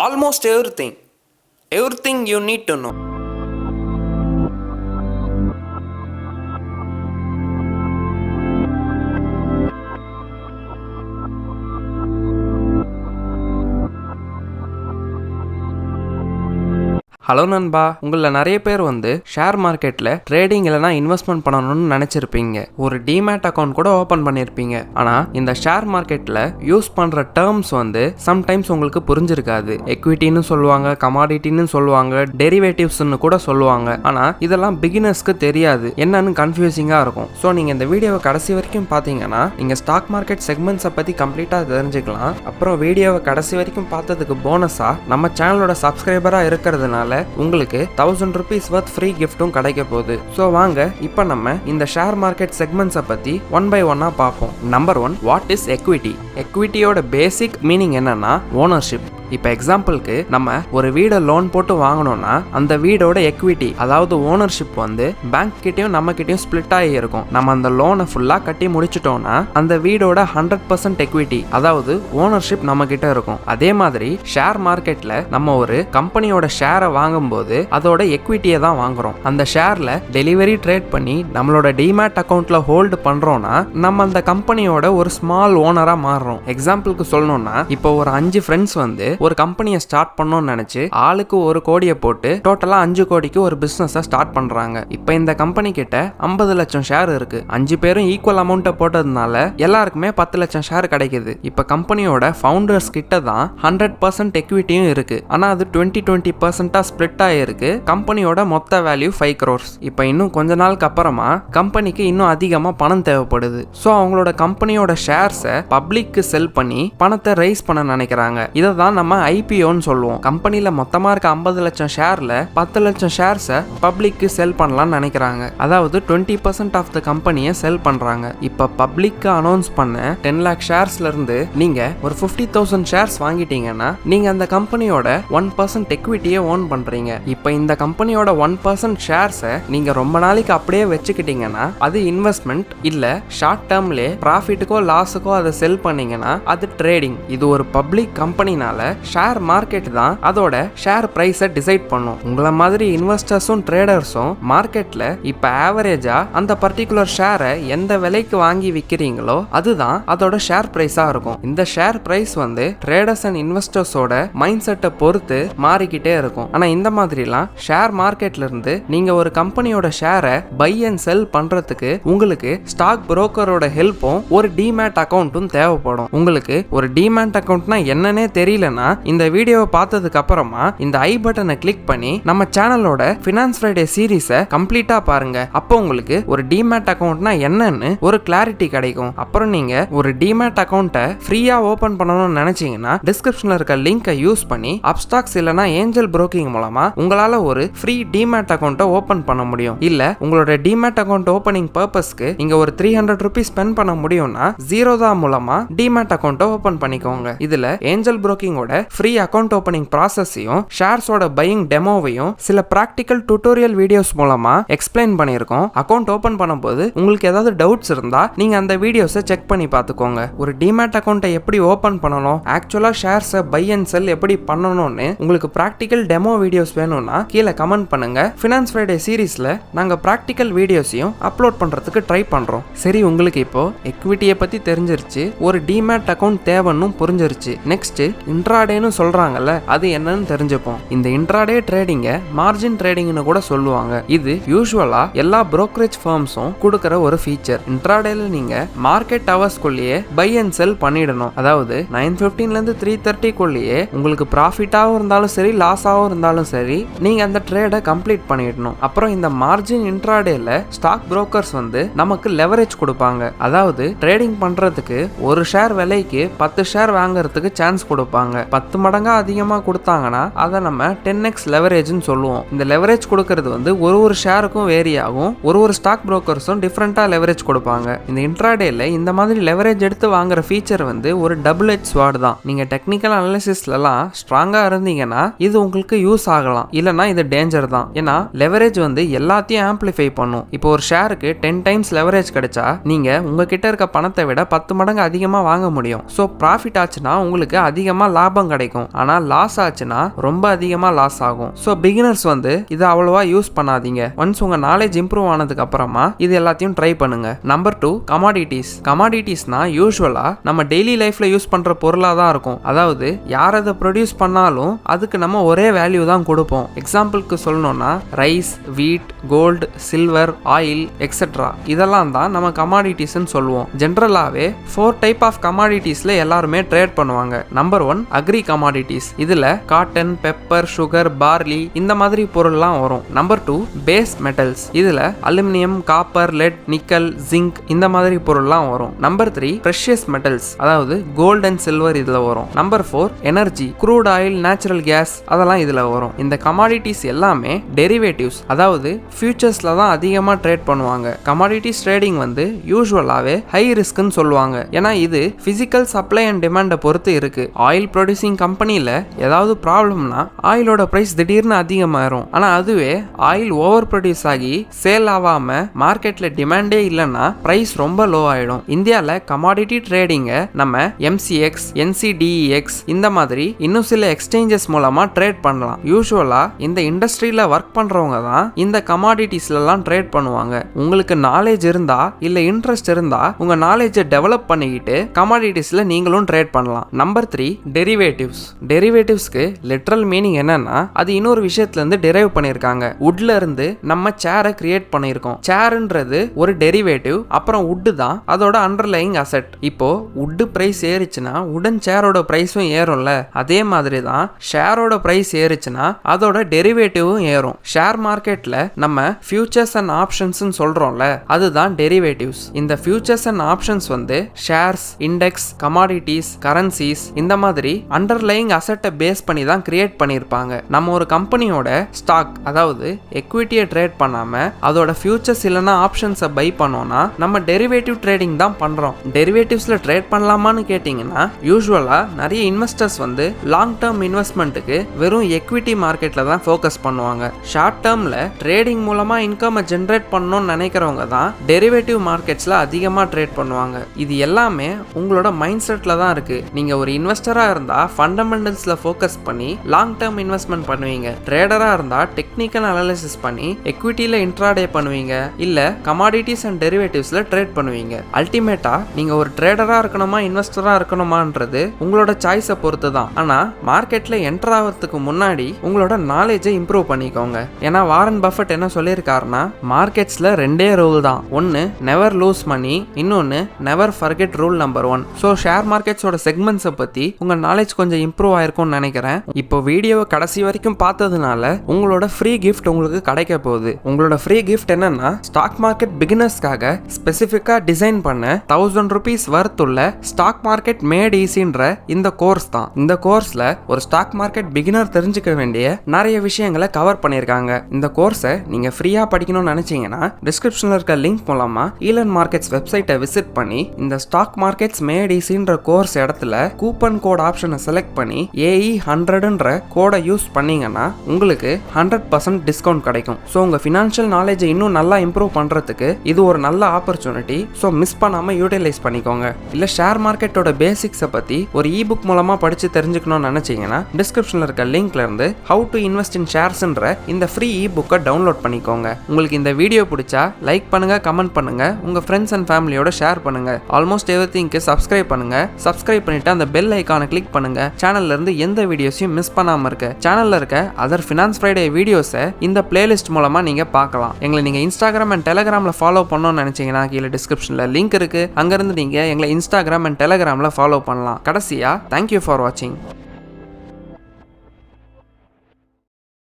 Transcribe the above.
Almost everything you need to know. Hello நண்பா, உங்களில் நிறைய பேர் ஷேர் மார்க்கெட்டில் ட்ரேடிங் இல்லைனா இன்வெஸ்ட்மெண்ட் பண்ணணும்னு நினச்சிருப்பீங்க. ஒரு டிமேட் அக்கௌண்ட் கூட ஓப்பன் பண்ணியிருப்பீங்க. ஆனால் இந்த ஷேர் மார்க்கெட்டில் யூஸ் பண்ணுற டேர்ம்ஸ் சம்டைம்ஸ் உங்களுக்கு புரிஞ்சிருக்காது. எக்விட்டின்னு சொல்லுவாங்க, கமாடிட்டின்னு சொல்லுவாங்க, டெரிவேட்டிவ்ஸ்ன்னு கூட சொல்லுவாங்க. ஆனால் இதெல்லாம் பிகினர்ஸ்க்கு தெரியாது, என்னன்னு கன்ஃபியூசிங்காக இருக்கும். ஸோ நீங்கள் இந்த வீடியோவை கடைசி வரைக்கும் பார்த்தீங்கன்னா நீங்கள் ஸ்டாக் மார்க்கெட் செக்மெண்ட்ஸை பற்றி கம்ப்ளீட்டாக தெரிஞ்சுக்கலாம். அப்புறம் வீடியோவை கடைசி வரைக்கும் பார்த்ததுக்கு போனஸாக நம்ம சேனலோட சப்ஸ்கிரைபராக இருக்கிறதுனால உங்களுக்கு 1000 rupees worth ஃப்ரீ கிஃப்ட்டும் கிடைக்க போகுது. ஸோ வாங்க இப்போ நம்ம இந்த ஷேர் மார்க்கெட் செக்மெண்ட்ஸை பற்றி ஒன் பை ஒன்னா பார்ப்போம். Number 1, what is equity? எக்விட்டியோட பேசிக் மீனிங் என்னன்னா ஓனர்ஷிப். இப்போ எக்ஸாம்பிளுக்கு நம்ம ஒரு வீடை லோன் போட்டு வாங்கணும்னா அந்த வீடோட எக்விட்டி, அதாவது ஓனர்ஷிப் பேங்க் கிட்டயும் நம்ம கிட்டயும் ஸ்பிளிட் ஆகி இருக்கும். நம்ம அந்த லோனை ஃபுல்லா கட்டி முடிச்சிட்டோம்னா அந்த வீடோட 100% எக்விட்டி, அதாவது ஓனர்ஷிப் நம்ம கிட்ட இருக்கும். அதே மாதிரி ஷேர் மார்க்கெட்ல நம்ம ஒரு கம்பெனியோட ஷேரை வாங்கும்போது அதோட எக்விட்டியை தான் வாங்குறோம். அந்த ஷேர்ல டெலிவரி ட்ரேட் பண்ணி நம்மளோட டிமேட் அக்கௌண்ட்ல ஹோல்டு பண்றோம்னா நம்ம அந்த கம்பெனியோட ஒரு ஸ்மால் ஓனரா மாறுறோம். எக்ஸாம்பிளுக்கு சொல்லணும்னா இப்போ ஒரு 5 ஃப்ரெண்ட்ஸ் ஒரு கம்பெனியை ஸ்டார்ட் பண்ணணும்னு நினைச்சு ஆளுக்கு 1 கோடியை போட்டு டோட்டலா 5 கோடிக்கு ஒரு பிசினஸ் ஸ்டார்ட் பண்றாங்க. இப்ப இந்த கம்பெனி கிட்ட 50 லட்சம் ஷேர் இருக்கு. 5 பேரும் ஈக்குவல் அமௌண்ட் போட்டதுனால எல்லாருக்குமே 10 லட்சம் ஷேர் கிடைக்குது. இப்ப கம்பெனியோட ஃபவுண்டர்ஸ் கிட்ட தான் 100% எக்விட்டியும் இருக்கு. ஆனா அது 20% ஸ்பிளிட் ஆயிருக்கு. கம்பெனியோட மொத்த வேல்யூ 5 crores. இப்ப இன்னும் கொஞ்ச நாளுக்கு அப்புறமா கம்பெனிக்கு இன்னும் அதிகமா பணம் தேவைப்படுது. சோ அவங்களோட கம்பெனியோட ஷேர்ஸை பப்ளிக்கு செல் பண்ணி பணத்தை ரைஸ் பண்ண நினைக்கிறாங்க. இதை தான் நம்ம ஐபிஓன்னு சொல்லுவோம். கம்பெனில மொத்தமா இருக்க 50 லட்சம் ஷேர்ல 10 லட்சம் ஷேர்ஸை பப்ளிக்கு செல் பண்ணலாம்னு நினைக்கிறாங்க. அதாவது 20% ஆஃப் த கம்பெனியை செல் பண்றாங்க. இப்ப பப்ளிக்கு அனௌன்ஸ் பண்ண 10 lakh ஷேர்ஸ்ல இருந்து நீங்க ஒரு 50,000 ஷேர்ஸ் வாங்கிட்டீங்கன்னா நீங்க அந்த கம்பெனியோட 1% எக்விட்டியை ஓன் பண்றீங்க. இப்ப இந்த கம்பெனியோட 1% ஷேர்ஸை நீங்க ரொம்ப நாளைக்கு அப்படியே வச்சுக்கிட்டீங்கன்னா அது இன்வெஸ்ட்மெண்ட் இல்ல ஷார்ட் டேர்ம்ல ப்ராஃபிட்டுக்கோ லாஸுக்கோ அதை செல் பண்ணீங்கன்னா அது ட்ரேடிங். இது ஒரு பப்ளிக் கம்பெனினால ஷேர் மார்க்கெட் தான் அதோட ஷேர் பிரைஸை டிசைட் பண்ணும். உங்களை மாதிரி இன்வெஸ்டர்ஸும் ட்ரேடர்ஸும் மார்க்கெட்ல இப்ப ஆவரேஜா அந்த பர்டிகுலர் ஷேரை எந்த விலைக்கு வாங்கி விற்கிறீங்களோ அதுதான் அதோட ஷேர் பிரைஸா இருக்கும். இந்த ஷேர் பிரைஸ் ட்ரேடர்ஸ் அண்ட் இன்வெஸ்டர்ஸோட மைண்ட் செட்டை பொறுத்து மாறிக்கிட்டே இருக்கும். ஆனா இந்த மாதிரிலாம் ஷேர் மார்க்கெட்ல இருந்து நீங்க ஒரு கம்பெனியோட ஷேரை பை அண்ட் செல் பண்றதுக்கு உங்களுக்கு ஸ்டாக் புரோக்கரோட ஹெல்ப்பும் ஒரு டிமேட் அக்கௌண்ட்டும் தேவைப்படும். உங்களுக்கு ஒரு டிமேட் அக்கௌண்ட்னா என்னன்னே தெரியலன்னா இந்த வீடியோவை பார்த்ததுக்கு அப்புறமா இந்த ஐ பட்டனை கிளிக் பண்ணி நம்ம சேனலோட ஃபினான்ஸ் ஃப்ரைடே சீரீஸை கம்ப்ளீட்டா பாருங்க. அப்போ உங்களுக்கு ஒரு டிமேட் அக்கௌண்ட்னா என்னன்னு ஒரு கிளாரிட்டி கிடைக்கும். அப்புறம் நீங்க ஒரு டிமேட் அக்கௌண்ட்டை ஃப்ரீயா ஓபன் பண்ணணும்னு நினைச்சீங்கன்னா டிஸ்கிரிப்ஷன்ல இருக்க லிங்கை யூஸ் பண்ணி அப்ஸ்டாக்ஸ் இல்லனா ஏஞ்சல் புரோக்கிங் மூலமா உங்களால ஒரு ஃப்ரீ டிமேட் அக்கௌண்ட்டை ஓபன் பண்ண முடியும். இல்ல உங்களோட டிமேட் அக்கௌண்ட் ஓபனிங் பர்பஸ்க்கு நீங்க ஒரு 300 rupees ஸ்பெண்ட் பண்ண முடியும்னா ஜீரோதா மூலமா டிமேட் அக்கௌண்ட்டை ஓபன் பண்ணிக்கோங்க. இதுல ஏஞ்சல் புரோக்கிங்கோட ஃப்ரீ அக்கவுண்ட் ஓபனிங் ப்ராசஸையும் ஷேர்ஸோட பையிங் டெமோவையும் சில பிராக்டிக்கல் டுட்டோரியல் வீடியோஸ் மூலமா எக்ஸ்பிளைன் பண்ணியிருக்கோம். அக்கவுண்ட் ஓபன் பண்ணும்போது உங்களுக்கு ஏதாவது டவுட்ஸ் இருந்தா நீங்க அந்த வீடியோஸை செக் பண்ணி பார்த்துக்கோங்க. ஒரு டிமேட் அக்கவுண்ட்டை எப்படி ஓபன் பண்ணணும், ஆக்சுவலா ஷேர்ஸை பை அண்ட் செல் எப்படி பண்ணணும்னு உங்களுக்கு பிராக்டிக்கல் டெமோ வீடியோஸ் வேணும்னா கீழே கமெண்ட் பண்ணுங்க. ஃபினான்ஸ் ஃப்ரைடே சீரீஸ்ல நாங்க பிராக்டிக்கல் வீடியோஸையும் அப்லோட் பண்றதுக்கு ட்ரை பண்றோம். சரி, உங்களுக்கு இப்போ எக்விட்டியை பத்தி தெரிஞ்சிருச்சு, ஒரு டிமேட் அக்கவுண்ட் தேவைன்னு புரிஞ்சிருச்சு. நெக்ஸ்ட் இன்ட்ராடேன்னு சொல்றாங்கல்ல, அது என்னன்னு தெரிஞ்சுப்போம். இந்த இன்ட்ராடே ட்ரேடிங்க மார்ஜின் ட்ரேடிங்னு கூட சொல்லுவாங்க. இது யூசுவலா எல்லா brokerage ஃபர்ம்ஸும் கொடுக்கிற ஒரு ஃபீச்சர். இன்ட்ராடேல நீங்க மார்க்கெட் ஹவர்ஸ்க்குள்ளேயே பை அண்ட் செல் பண்ணிடணும். அதாவது 9:15 ல இருந்து 3:30 குள்ளேயே உங்களுக்கு ப்ராஃபிட்டாகவும் இருந்தாலும் சரி லாஸாகவும் இருந்தாலும் சரி நீங்க அந்த ட்ரேடை கம்ப்ளீட் பண்ணிடணும். அப்புறம் இந்த மார்ஜின் இன்ட்ராடேல ஸ்டாக் புரோக்கர்ஸ் நமக்கு லெவரேஜ் கொடுப்பாங்க. அதாவது ட்ரேடிங் பண்றதுக்கு ஒரு ஷேர் விலைக்கு 10 ஷேர் வாங்குறதுக்கு சான்ஸ் கொடுப்பாங்க. 10 மடங்கா அதிகமா கொடுத்தாங்கன்னா அதை நம்ம 10x லெவரேஜ்னு சொல்லுவோம். இந்த லெவரேஜ் கொடுக்கிறது ஒரு ஷேருக்கும் வேரி ஆகும். ஒரு ஸ்டாக் புரோக்கர்ஸும் டிஃபரெண்டா லெவரேஜ் கொடுப்பாங்க. இந்த இன்ட்ராடேல இந்த மாதிரி லெவரேஜ் எடுத்து வாங்குற ஃபீச்சர் ஒரு டபுள் எட்ஜ் ஸ்வார்ட் தான். நீங்க டெக்னிக்கல் அனாலிசிஸ்லாம் ஸ்ட்ராங்கா இருந்தீங்கன்னா இது உங்களுக்கு யூஸ் ஆகலாம், இல்லனா இது டேஞ்சர் தான். ஏன்னா லெவரேஜ் எல்லாத்தையும் ஆம்பிளிஃபை பண்ணும். இப்போ ஒரு ஷேருக்கு 10 டைம்ஸ் லெவரேஜ் கிடைச்சா நீங்க உங்ககிட்ட இருக்க பணத்தை விட 10 மடங்கு அதிகமா வாங்க முடியும். ஸோ ப்ராஃபிட் ஆச்சுன்னா உங்களுக்கு அதிகமா லாபம் லாபம் கிடைக்கும். ஆனா லாஸ் ஆச்சுன்னா ரொம்ப அதிகமா லாஸ் ஆகும். ஸோ பிகினர்ஸ் வந்து இதை அவ்வளவா யூஸ் பண்ணாதீங்க. ஒன்ஸ் உங்க நாலேஜ் இம்ப்ரூவ் ஆனதுக்கு அப்புறமா இது எல்லாத்தையும் ட்ரை பண்ணுங்க. Number 2, commodities. கமாடிட்டிஸ்னா யூஸ்வலா நம்ம டெய்லி லைஃப்ல யூஸ் பண்ற பொருளா தான் இருக்கும். அதாவது யார் அதை ப்ரொடியூஸ் பண்ணாலும் அதுக்கு நம்ம ஒரே வேல்யூ தான் கொடுப்போம். எக்ஸாம்பிளுக்கு சொல்லணும்னா ரைஸ், வீட், கோல்டு, சில்வர், ஆயில் எக்ஸெட்ரா இதெல்லாம் தான் நம்ம கமாடிட்டிஸ்ன்னு சொல்லுவோம். ஜென்ரலாவே 4 டைப் ஆஃப் கமாடிட்டிஸ்ல எல்லாருமே ட்ரேட் பண்ணுவாங்க. Number 1 agri commodities. இதுல காட்டன், பெப்பர், சுகர், பார்லி இந்த மாதிரி பொருள்லாம் வரும். Number 2 base metals. இதுல aluminium, copper, lead, nickel, zinc இந்த மாதிரி பொருள்லாம் வரும். Number 3 precious metals. அதாவது கோல்ட் அண்ட் சில்வர் இதுல வரும். Number 4 energy, crude oil, natural gas அதெல்லாம் இதுல வரும். இந்த கமாடிட்டிஸ் எல்லாமே டெரிவேட்டிவ்ஸ், அதாவது ஃபியூச்சர்ஸ்ல தான் அதிகமா ட்ரேட் பண்ணுவாங்க. கமாடிட்டிஸ் ட்ரேடிங் வந்து யூசுவலாவே ஹை ரிஸ்க்னு சொல்லுவாங்க. ஏன்னா இது பிசிக்கல் சப்ளை அண்ட் டிமாண்டை பொறுத்து இருக்கு. ஆயில் ப்ரொடியூசிங் கம்பெனில ஏதாவது ப்ராப்ளம்னா ஆயிலோட பிரைஸ் திடீர்னு அதிகமாயிரும். ஆனா அதுவே ஆயில் ஓவர் ப்ரொடியூஸ் ஆகி சேல் ஆகாம மார்க்கெட்ல டிமாண்டே இல்லைன்னா பிரைஸ் ரொம்ப லோ ஆயிடும். இந்தியால கமாடிட்டி ட்ரேடிங்க நம்ம MCX, NCDEX இந்த மாதிரி இன்னும் சில எக்ஸ்சேஞ்சஸ் மூலமா ட்ரேட் பண்ணலாம். யூசுவலா இந்த இண்டஸ்ட்ரியில ஒர்க் பண்றவங்க தான் இந்த கமாடிட்டிஸ்ல எல்லாம் ட்ரேட் பண்ணுவாங்க. உங்களுக்கு நாலேஜ் இருந்தா இல்ல இன்ட்ரெஸ்ட் இருந்தா உங்க நாலேஜை டெவலப் பண்ணிக்கிட்டு கமாடிட்டிஸ்ல நீங்களும் ட்ரேட் பண்ணலாம். Number 3 derivatives. டெரிவேட்டிவ்ஸ்க்கு லிட்டரல் மீனிங் என்னன்னா அது இன்னொரு விஷயத்துல இருந்து டெரைவ் பண்ணிருக்காங்க. வுட்ல இருந்து நம்ம சேரை கிரியேட் பண்ணிருக்கோம். சேர்ன்றது ஒரு டெரிவேட்டிவ், அப்புறம் வுட் தான் அதோட அண்டர்லைங் அசெட். இப்போ வுட் பிரைஸ் ஏறிச்சுன்னா உடன் சேரோட பிரைஸும் ஏறும்ல, அதே மாதிரி தான் ஷேரோட பிரைஸ் ஏறிச்சுன்னா அதோட டெரிவேட்டிவும் ஏறும். ஷேர் மார்க்கெட்ல நம்ம ஃபியூச்சர்ஸ் அண்ட் ஆப்ஷன்ஸ் சொல்றோம்ல, அதுதான் டெரிவேட்டிவ்ஸ். இந்த ஃபியூச்சர்ஸ் அண்ட் ஆப்ஷன்ஸ் வந்து ஷேர்ஸ், இண்டெக்ஸ், கமாடிட்டிஸ், கரன்சிஸ் இந்த மாதிரி அண்டர்லைங் அசெட்டை பேஸ் பண்ணி தான் கிரியேட் பண்ணிருப்பாங்க. நம்ம ஒரு கம்பெனியோட ஸ்டாக் அதாவது எக்விட்டியை ட்ரேட் பண்ணாம அதோட ஃபியூச்சர்ஸ் இல்லைன்னா ஆப்ஷன்ஸை பை பண்ணோம்னா நம்ம டெரிவேட்டிவ் ட்ரேடிங் தான் பண்றோம். டெரிவேட்டிவ்ஸ்ல ட்ரேட் பண்ணலாமான்னு கேட்டீங்கன்னா யூசுவலா நிறைய இன்வெஸ்டர்ஸ் வந்து லாங் டேர்ம் இன்வெஸ்ட்மெண்ட்டுக்கு வெறும் எக்விட்டி மார்க்கெட்ல தான் ஃபோக்கஸ் பண்ணுவாங்க. ஷார்ட் டேர்ம்ல ட்ரேடிங் மூலமா இன்கம் ஜென்ரேட் பண்ணணும்னு நினைக்கிறவங்க தான் டெரிவேட்டிவ் மார்க்கெட்ஸ்ல அதிகமா ட்ரேட் பண்ணுவாங்க. இது எல்லாமே உங்களோட மைண்ட் செட்ல தான் இருக்கு. நீங்க ஒரு இன்வெஸ்டரா இருந்தா ஃபண்டமெண்டல்ஸ்ல ஃபோக்கஸ் பண்ணி லாங் டேர்ம் இன்வெஸ்ட்மெண்ட் பண்ணுவீங்க. ட்ரேடரா இருந்தா டெக்னிக்கல் அனாலிசிஸ் பண்ணி எக்விட்டில இன்ட்ராடே பண்ணுவீங்க, இல்ல கமாடிட்டிஸ் அண்ட் டெரிவேட்டிவ்ஸ்ல ட்ரேட் பண்ணுவீங்க. அல்டிமேட்டா நீங்க ஒரு ட்ரேடரா இருக்கணுமா இன்வெஸ்டரா இருக்கணுமான்றது உங்களோட சாய்ஸை பொறுத்து தான். ஆனா மார்க்கெட்ல என்டர் ஆகிறதுக்கு முன்னாடி உங்களோட நாலேஜை இம்ப்ரூவ் பண்ணிக்கோங்க. ஏன்னா வாரன் பஃபெட் என்ன சொல்லியிருக்காருன்னா மார்க்கெட்ஸ்ல ரெண்டே ரூல் தான். ஒன்னு நெவர் லூஸ் மணி, இன்னொன்னு never forget rule number 1. So share மார்க்கெட்ஸோட செக்மெண்ட்ஸை பத்தி உங்க நாலேஜ் கொஞ்சம் இம்ப்ரூவ் ஆயிருக்கும்னு நினைக்கிறேன். இப்போ வீடியோவை கடைசி வரைக்கும் பார்த்ததுனால உங்களோட ஃப்ரீ கிஃப்ட் உங்களுக்கு கிடைக்க போகுது. உங்களோட ஃப்ரீ கிஃப்ட் என்னன்னா ஸ்டாக் மார்க்கெட் பிகினர்ஸ்க்காக ஸ்பெசிஃபிக்கா டிசைன் பண்ண 1000 ரூபீஸ் வர்த் உள்ள ஸ்டாக் மார்க்கெட் மேட் ஈஸின்ற இந்த கோர்ஸ் தான். இந்த கோர்ஸ்ல ஒரு ஸ்டாக் மார்க்கெட் பிகினர் தெரிஞ்சுக்க வேண்டிய நிறைய விஷயங்களை கவர் பண்ணிருக்காங்க. இந்த கோர்ஸை நீங்க ஃப்ரீயா படிக்கணும்னு நினைச்சீங்கன்னா டிஸ்கிரிப்ஷன்ல இருக்க லிங்க் மூலமா ஈலன் மார்க்கெட்ஸ் வெப்சைட்டை விசிட் பண்ணி இந்த ஸ்டாக் மார்க்கெட்ஸ் மேட் ஈஸின்ற கோர்ஸ் இடத்துல கூப்பன் கோட் ஆப்ஷனை செலக்ட் பண்ணி AE100ன்ற கோடை யூஸ் பண்ணீங்கன்னா உங்களுக்கு 100% டிஸ்கவுண்ட் கிடைக்கும். ஸோ உங்க ஃபினான்ஷியல் நாலேஜை இன்னும் நல்லா இம்ப்ரூவ் பண்றதுக்கு இது ஒரு நல்ல ஆப்பர்ச்சுனிட்டி. ஸோ மிஸ் பண்ணாம யூட்டிலைஸ் பண்ணிக்கோங்க. இல்ல ஷேர் மார்க்கெட்டோட பேசிக்ஸை பத்தி ஒரு இபுக் மூலமா படிச்சு தெரிஞ்சுக்கணும்னு நினைச்சீங்கன்னா டிஸ்கிரிப்ஷன்ல இருக்க லிங்க்ல இருந்து ஹவு டு இன்வெஸ்ட் இன் ஷேர்ஸ்ன்ற இந்த ஃப்ரீ இபுக்கை டவுன்லோட் பண்ணிக்கோங்க. உங்களுக்கு இந்த வீடியோ பிடிச்சா லைக் பண்ணுங்க, கமெண்ட் பண்ணுங்க, உங்க ஃப்ரெண்ட்ஸ் அண்ட் ஃபேமிலியோட ஷேர் பண்ணுங்க. ஆல்மோஸ்ட் எவ்ரிதிங்க்கு சப்ஸ்கிரைப் பண்ணுங்க. சப்ஸ்கிரைப் பண்ணிட்டு அந்த பெல் ஐகானை கிளிக் பண்ணுங்க. சேனல்ல இருந்து எந்த வீடியோஸையும் மிஸ் பண்ணாம இருக்க சேனல்ல இருக்க அதர் ஃபினான்ஸ் ஃப்ரைடே வீடியோஸை இந்த பிளேலிஸ்ட் மூலமா நீங்க பார்க்கலாம். எங்களை நீங்க இன்ஸ்டாகிராம் அண்ட் டெலிகிராம்ல ஃபாலோ பண்ணணும்னு நினைச்சீங்கன்னா கீழே டிஸ்கிரிப்ஷன்ல லிங்க் இருக்கு. அங்கிருந்து நீங்க எங்களை இன்ஸ்டாகிராம் அண்ட் டெலிகிராம்ல ஃபாலோ பண்ணலாம். கடைசியா தேங்க்யூ ஃபார் வாட்சிங்.